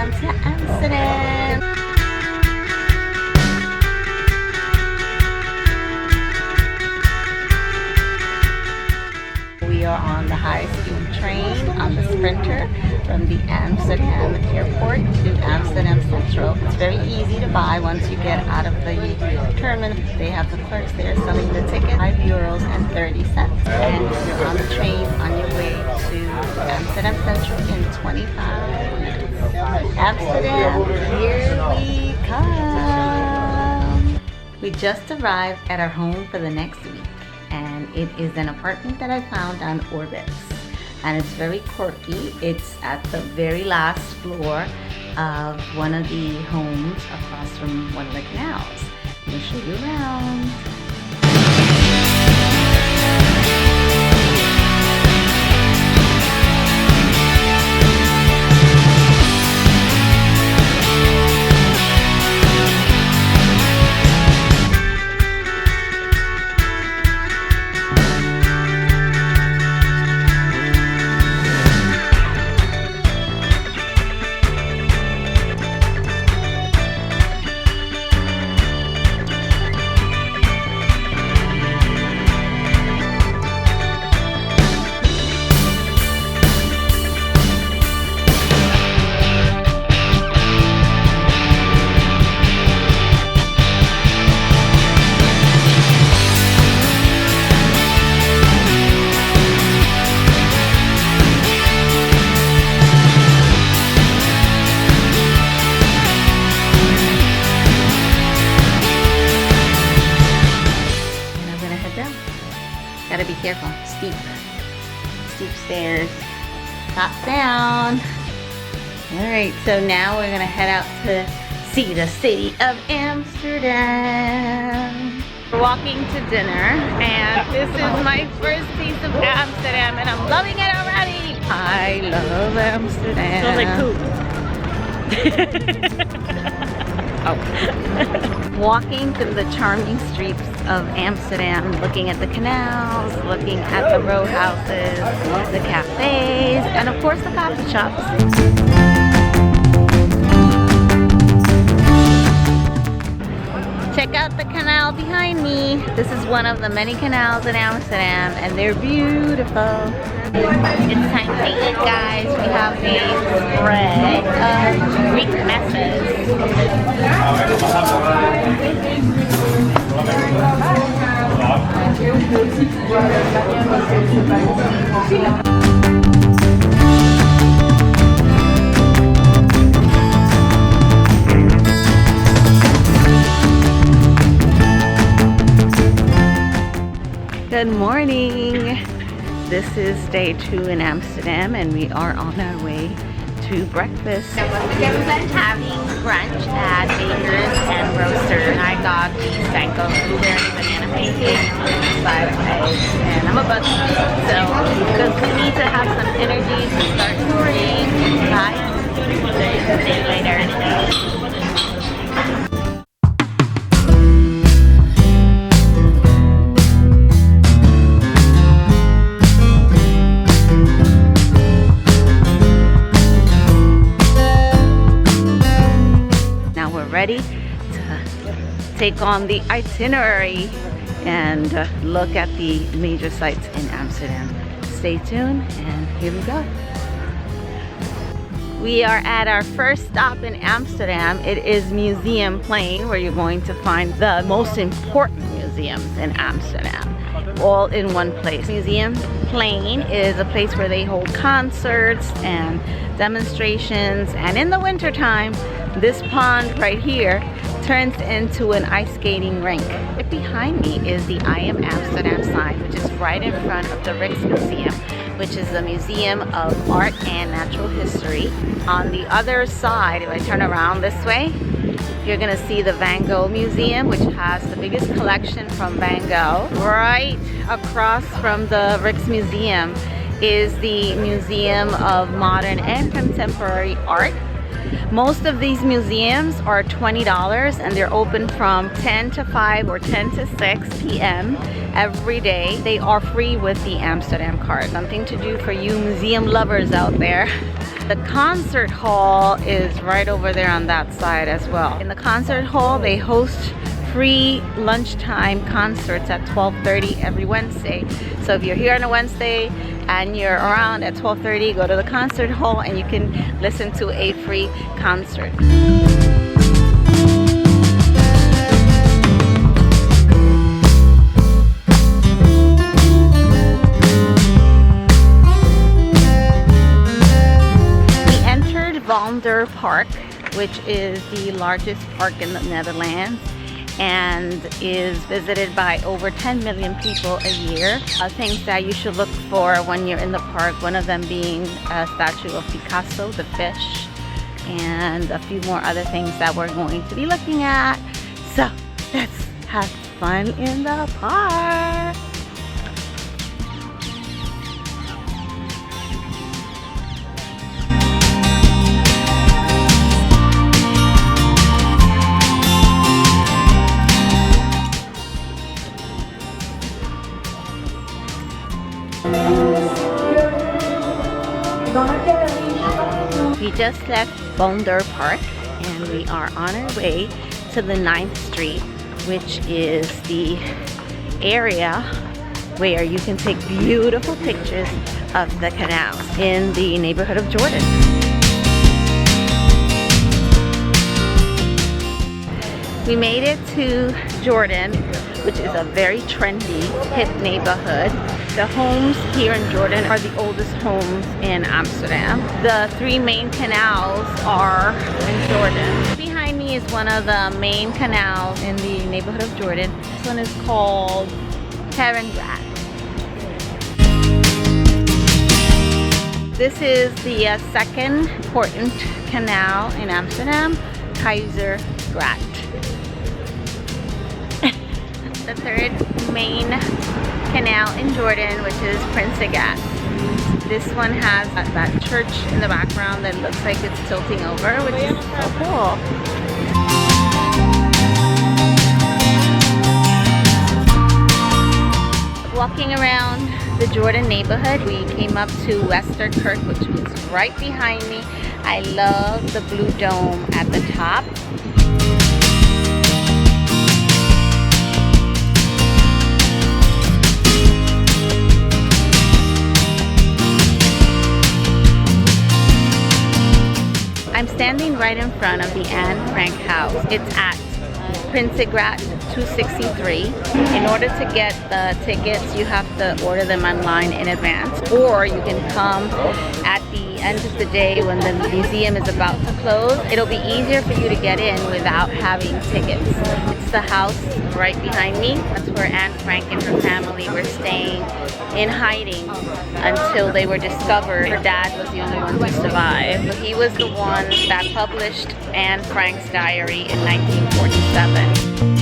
welcome to Amsterdam. We are on the high-speed train on the Sprinter from the Amsterdam airport to Amsterdam Central. It's very easy to buy once you get out of the terminal. They have the clerks there selling the ticket, €5.30. And you're on the train on your way to Amsterdam Central in 25 minutes. Amsterdam, here we come! We just arrived at our home for the next week. And it is an apartment that I found on Orbitz, and it's very quirky. It's at the very last floor of one of the homes across from one of the canals. I'm going to show you around. Gotta be careful. Steep stairs. Top down. Alright, so now we're gonna head out to see the city of Amsterdam. We're walking to dinner, and this is my first taste of Amsterdam, and I'm loving it already. I love Amsterdam. Smells like poop. Oh. Walking through the charming streets of Amsterdam, looking at the canals, looking at the row houses, the cafes, and of course the coffee shops. Check out the canal behind me. This is one of the many canals in Amsterdam, and they're beautiful. It's time to eat, guys. We have a spread of Greek messes. Good morning. This is day 2 in Amsterdam, and we are on our way to breakfast. Having brunch at Bakers and Roasters. I got the Sanko blueberry banana pancake, 5 eggs, and I'm a buggy, so because we need to have some energy to start touring. Bye. See you later. Ready to take on the itinerary and look at the major sites in Amsterdam. Stay tuned, and here we go. We are at our first stop in Amsterdam. It is Museumplein, where you're going to find the most important museums in Amsterdam, all in one place. Museumplein is a place where they hold concerts and demonstrations, and in the winter time, this pond right here turns into an ice skating rink. Right behind me is the I Am Amsterdam sign, which is right in front of the Rijks Museum, which is a museum of art and natural history. On the other side, if I turn around this way, you're gonna see the Van Gogh Museum, which has the biggest collection from Van Gogh. Right across from the Rijks Museum is the Museum of Modern and Contemporary Art. Most of these museums are $20, and they're open from 10 to 5 or 10 to 6 p.m. every day. They are free with the Amsterdam card. Something to do for you museum lovers out there. The concert hall is right over there on that side as well. In the concert hall, they host free lunchtime concerts at 12:30 every Wednesday. So if you're here on a Wednesday and you're around at 12:30, go to the concert hall and you can listen to a free concert. Vonderpark, which is the largest park in the Netherlands and is visited by over 10 million people a year. Things that you should look for when you're in the park, one of them being a statue of Picasso, the fish, and a few more other things that we're going to be looking at. So let's have fun in the park. We just left Vonderpark and we are on our way to the 9th Street, which is the area where you can take beautiful pictures of the canals in the neighborhood of Jordaan. We made it to Jordaan, which is a very trendy, hip neighborhood. The homes here in Jordaan are the oldest homes in Amsterdam. The 3 main canals are in Jordaan. Behind me is one of the main canals in the neighborhood of Jordaan. This one is called Herengracht. This is the second important canal in Amsterdam, Keizersgracht. The 3rd main canal in Jordaan, which is Prinsengracht. This one has that church in the background that looks like it's tilting over, which is so cool. Walking around the Jordaan neighborhood, we came up to Westerkerk, which was right behind me. I love the blue dome at the top. I'm standing right in front of the Anne Frank house. It's at Prinsengracht 263. In order to get the tickets, you have to order them online in advance, or you can come at the end of the day when the museum is about to close. It'll be easier for you to get in without having tickets. It's the house right behind me. That's where Anne Frank and her family were staying in hiding until they were discovered. Her dad was the only one to survive. He was the one that published Anne Frank's diary in 1947.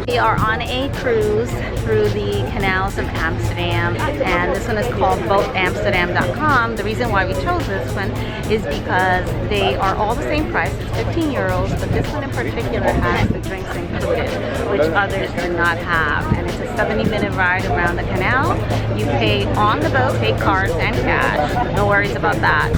We are on a cruise through the canals of Amsterdam, and this one is called boatamsterdam.com. The reason why we chose this one is because they are all the same price. It's 15 euros, but this one in particular has the drinks included, which others do not have. And it's a 70-minute ride around the canal. You pay on the boat, pay cards and cash. No worries about that.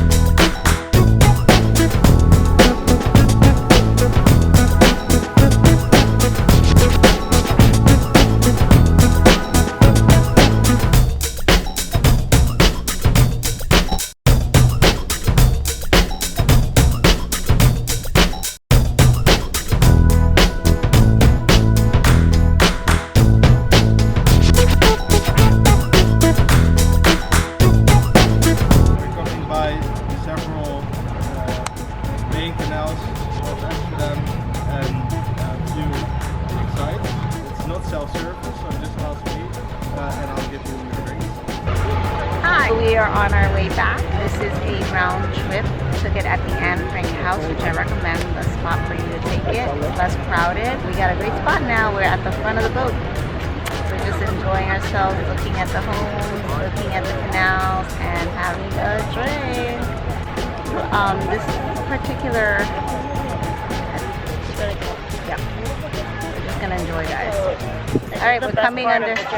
We are on our way back. This is a round trip. Took it at the Anne Frank house, which I recommend the spot for you to take it. It's less crowded. We got a great spot now. We're at the front of the boat. We're just enjoying ourselves, looking at the homes, looking at the canals, and having a drink. This particular, we're just gonna gonna enjoy, guys. All right, we're coming under. There's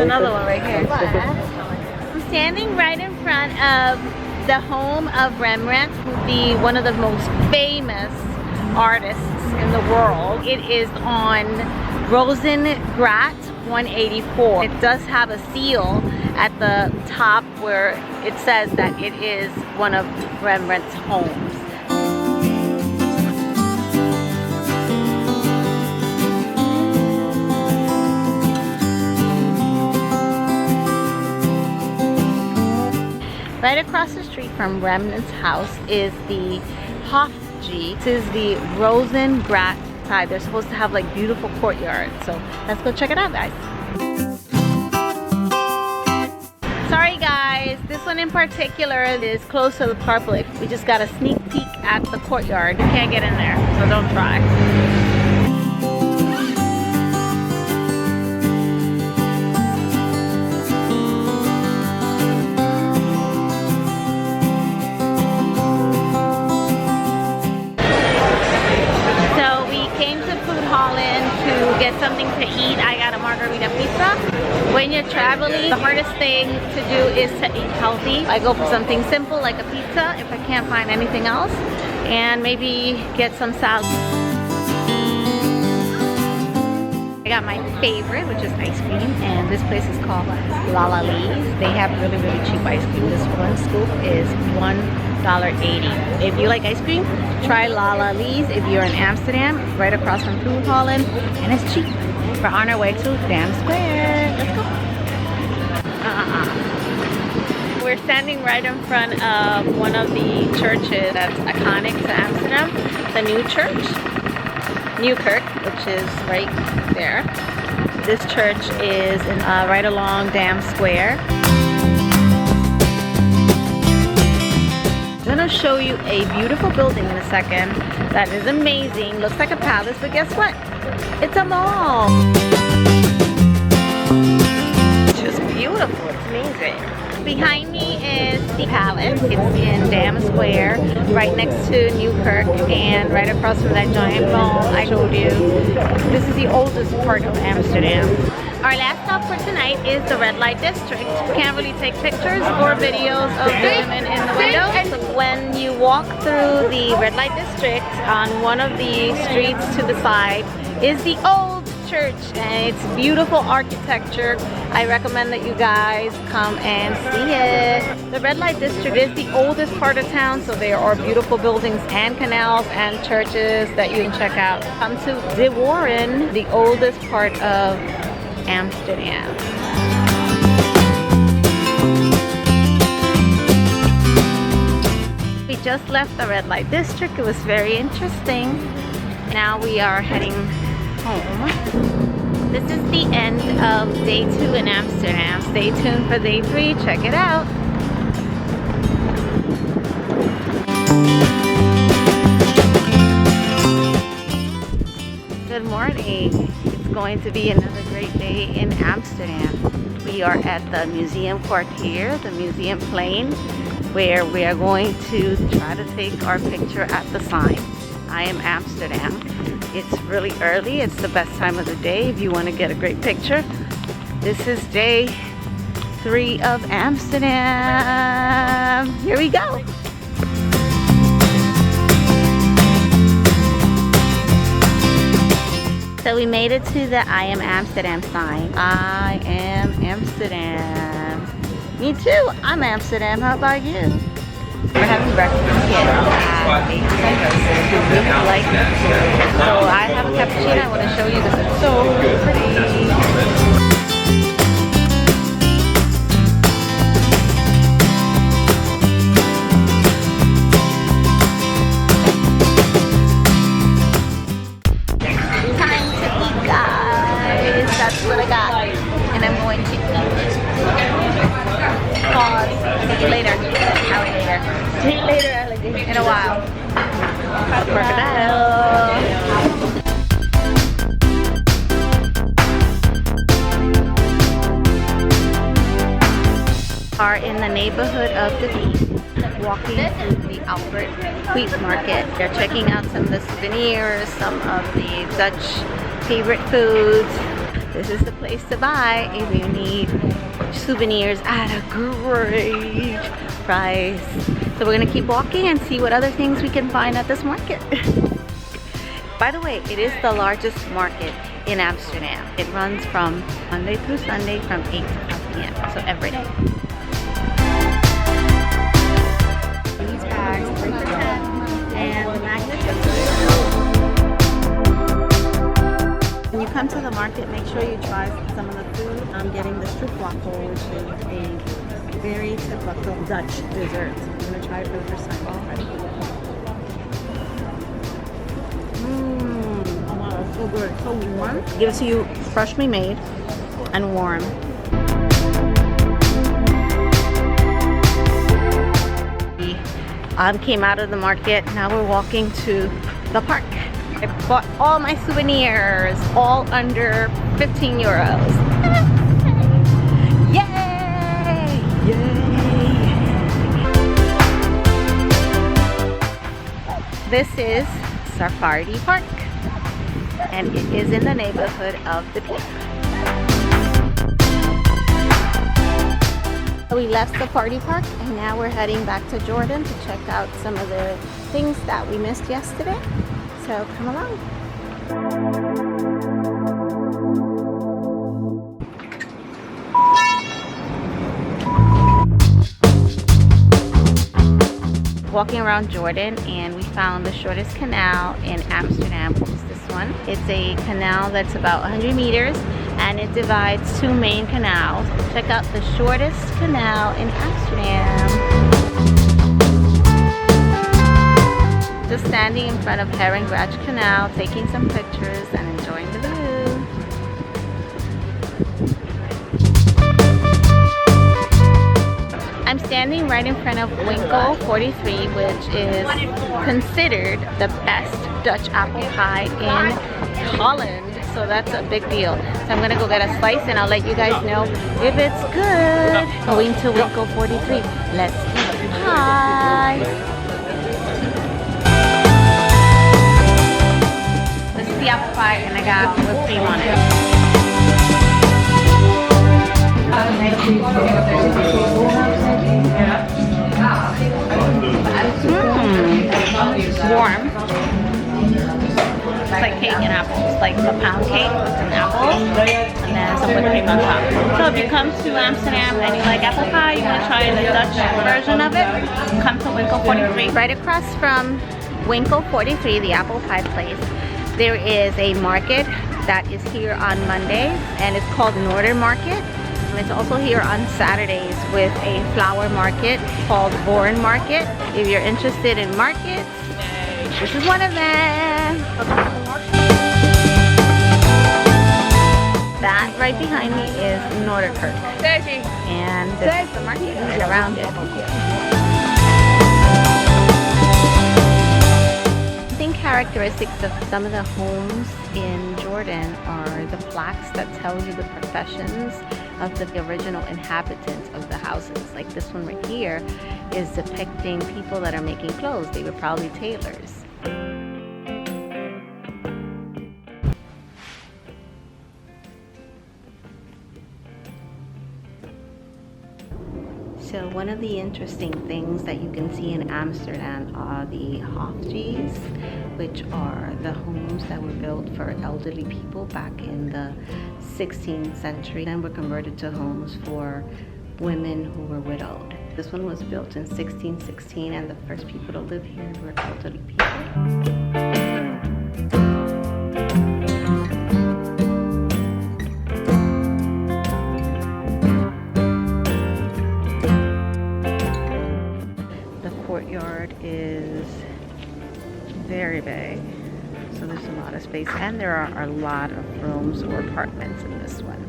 another one right here. I'm standing right in front of the home of Rembrandt, one of the most famous artists in the world. It is on Prinsengracht 184. It does have a seal at the top where it says that it is one of Rembrandt's homes. Right across the street from Rembrandt's house is the Hofje. This is the Prinsengracht side. They're supposed to have like beautiful courtyards. So let's go check it out, guys. Sorry guys, this one in particular is close to the public. We just got a sneak peek at the courtyard. You can't get in there, so don't try. To get something to eat. I got a margarita pizza. When you're traveling, the hardest thing to do is to eat healthy. I go for something simple like a pizza if I can't find anything else, and maybe get some salad. I got my favorite, which is ice cream, and this place is called Lala's. They have really cheap ice cream. This one scoop is $1.80. If you like ice cream, try Lala's. If you're in Amsterdam, it's right across from FoodHallen, and it's cheap. We're on our way to Dam Square. Let's go. We're standing right in front of one of the churches that's iconic to Amsterdam, the new church. Newkirk, which is right there. This church is right along Dam Square. I'm gonna show you a beautiful building in a second that is amazing. Looks like a palace, but guess what? It's a mall. It's just beautiful. It's amazing. Behind me is the palace. It's in Dam Square, right next to Newkirk, and right across from that giant mall I showed you. This is the oldest part of Amsterdam. Our last stop for tonight is the red light district. You can't really take pictures or videos of the women in the windows. So when you walk through the red light district, on one of the streets to the side is the old church, and it's beautiful architecture. I recommend that you guys come and see it. The red light district is the oldest part of town, so there are beautiful buildings and canals and churches that you can check out. Come to De Warren, the oldest part of Amsterdam. We just left the red light district. It was very interesting. Now we are heading home. This is the end of day 2 in Amsterdam. Stay tuned for day 3. Check it out. Good morning. It's going to be another great day in Amsterdam. We are at the Museum Quartier, the Museumplein, where we are going to try to take our picture at the sign. I am Amsterdam. It's really early. It's the best time of the day if you want to get a great picture. This is day 3 of Amsterdam. Here we go. So we made it to the I am Amsterdam sign. I am Amsterdam. Me too. I'm Amsterdam. How about you? We're having breakfast here at like so I have a cappuccino. I want to show you this. It's so pretty. Time to eat, guys. That's what I got, and I'm going to eat it. Pause. See you later, alligator. See you later, alligator. In a while. Crocodile. Are in the neighborhood of the beach. walking through the Albert Wheat Market. They're checking out some of the souvenirs, some of the Dutch favorite foods. This is the place to buy if you need souvenirs at a great price. So we're gonna keep walking and see what other things we can find at this market. By the way, it is the largest market in Amsterdam. It runs from Monday through Sunday from 8 to 5 p.m. So every day. These bags, 3%, and the magnet. When you come to the market, make sure you try some of the food. I'm getting the stroopwafel, which is a very typical Dutch dessert. I'm going to try it for the first time. Ready? Oh wow, it's so good. It's so warm. It gives you freshly made and warm. We came out of the market. Now we're walking to the park. I bought all my souvenirs, all under 15 euros. Yay! Yay! This is Safari Park, and it is in the neighborhood of the Pier. We left the party park and now we're heading back to Jordaan to check out some of the things that we missed yesterday. So come along. Walking around Jordaan, and we found the shortest canal in Amsterdam, which is this one. It's a canal that's about 100 meters and it divides two main canals. Check out the shortest canal in Amsterdam. Just standing in front of Herengracht Canal, taking some pictures and enjoying the view. I'm standing right in front of Winkel 43, which is considered the best Dutch apple pie in Holland. So that's a big deal. So I'm gonna go get a slice and I'll let you guys know if it's good. Going to Winkel 43. Let's eat pie. This is the apple pie and I got whipped cream on it. Warm. It's like cake and apples, like a pound cake with some apples and then some whipped cream on top. So if you come to Amsterdam and you like apple pie, you want to try the Dutch version of it, come to Winkel 43. Right across from Winkel 43, the apple pie place, there is a market that is here on Mondays and it's called Northern Market. And it's also here on Saturdays with a flower market called Boren Market. If you're interested in markets, this is one of them. That right behind me is Westerkerk. And this is the market right around it. Something characteristics of some of the homes in Jordaan are the plaques that tell you the professions of the original inhabitants of the houses. Like this one right here is depicting people that are making clothes. They were probably tailors. So one of the interesting things that you can see in Amsterdam are the hofjes, which are the homes that were built for elderly people back in the 16th century and were converted to homes for women who were widowed. This one was built in 1616 and the first people to live here were elderly people. Courtyard is very big, so there's a lot of space and there are a lot of rooms or apartments in this one.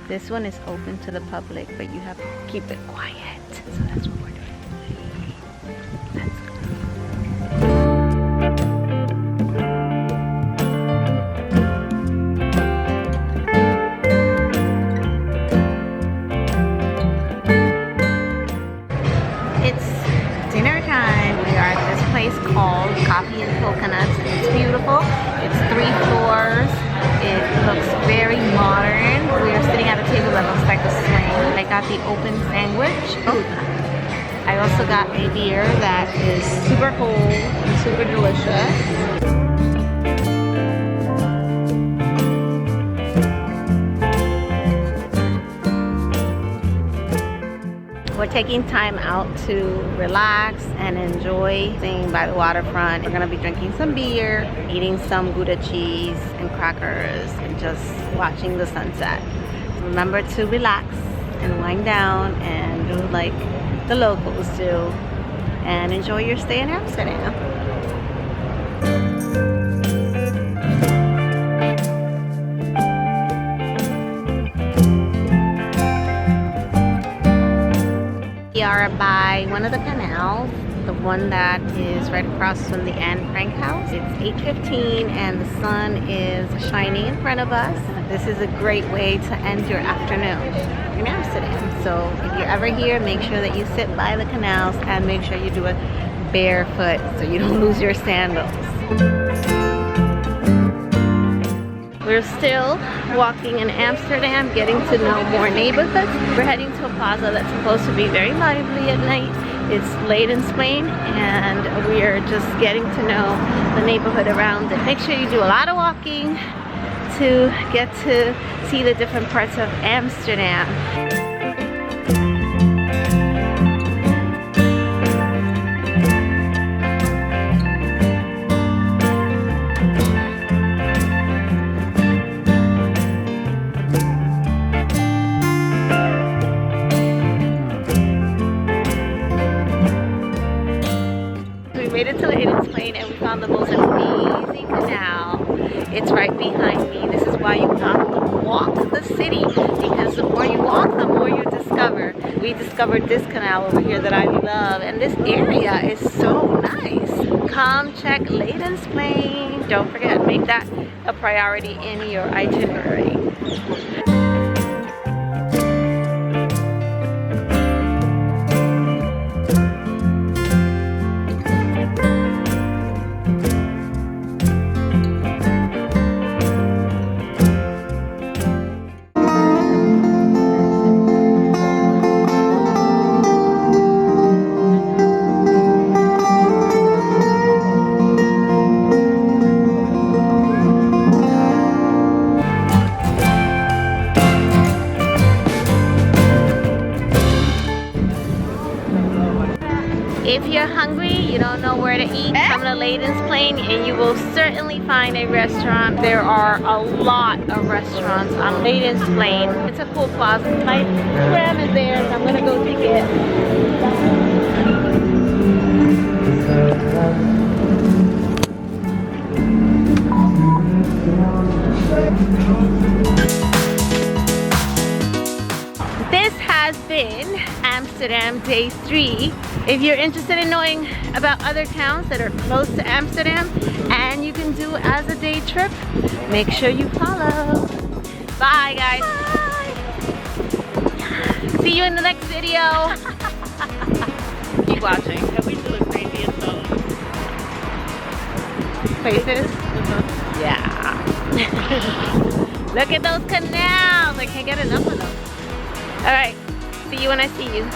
This one is open to the public, but you have to keep it quiet, so that's what we're doing. Let's go. called Coffee and Coconuts. It's beautiful. It's 3 floors. It looks very modern. We are sitting at a table that looks like a swing. I got the open sandwich. I also got a beer that is super cold and super delicious. We're taking time out to relax and enjoy staying by the waterfront. We're gonna be drinking some beer, eating some Gouda cheese and crackers, and just watching the sunset. Remember to relax and wind down and do like the locals do and enjoy your stay in Amsterdam. We are by one of the canals, the one that is right across from the Anne Frank house. It's 8:15 and the sun is shining in front of us. This is a great way to end your afternoon in Amsterdam. So if you're ever here, make sure that you sit by the canals and make sure you do it barefoot so you don't lose your sandals. We're still walking in Amsterdam, getting to know more neighborhoods. We're heading to a plaza that's supposed to be very lively at night. It's Leidensplein, and we're just getting to know the neighborhood around it. Make sure you do a lot of walking to get to see the different parts of Amsterdam. Made it to Leidensplein and we found the most amazing canal. It's right behind me. This is why you have to walk the city, because the more you walk, the more you discover. We discovered this canal over here that I love, and this area is so nice. Come check Leidensplein. Don't forget, make that a priority in your itinerary. If you're hungry, you don't know where to eat, come to Leidensplein and you will certainly find a restaurant. There are a lot of restaurants on Leidensplein. It's a cool plaza. My gram is there, so I'm gonna go take it. This has been Amsterdam Day 3. If you're interested in knowing about other towns that are close to Amsterdam and you can do as a day trip, make sure you follow. Bye guys. Bye. See you in the next video. Keep watching. We do the craziest Places? Yeah. Look at those canals. I can't get enough of them. Alright, see you when I see you.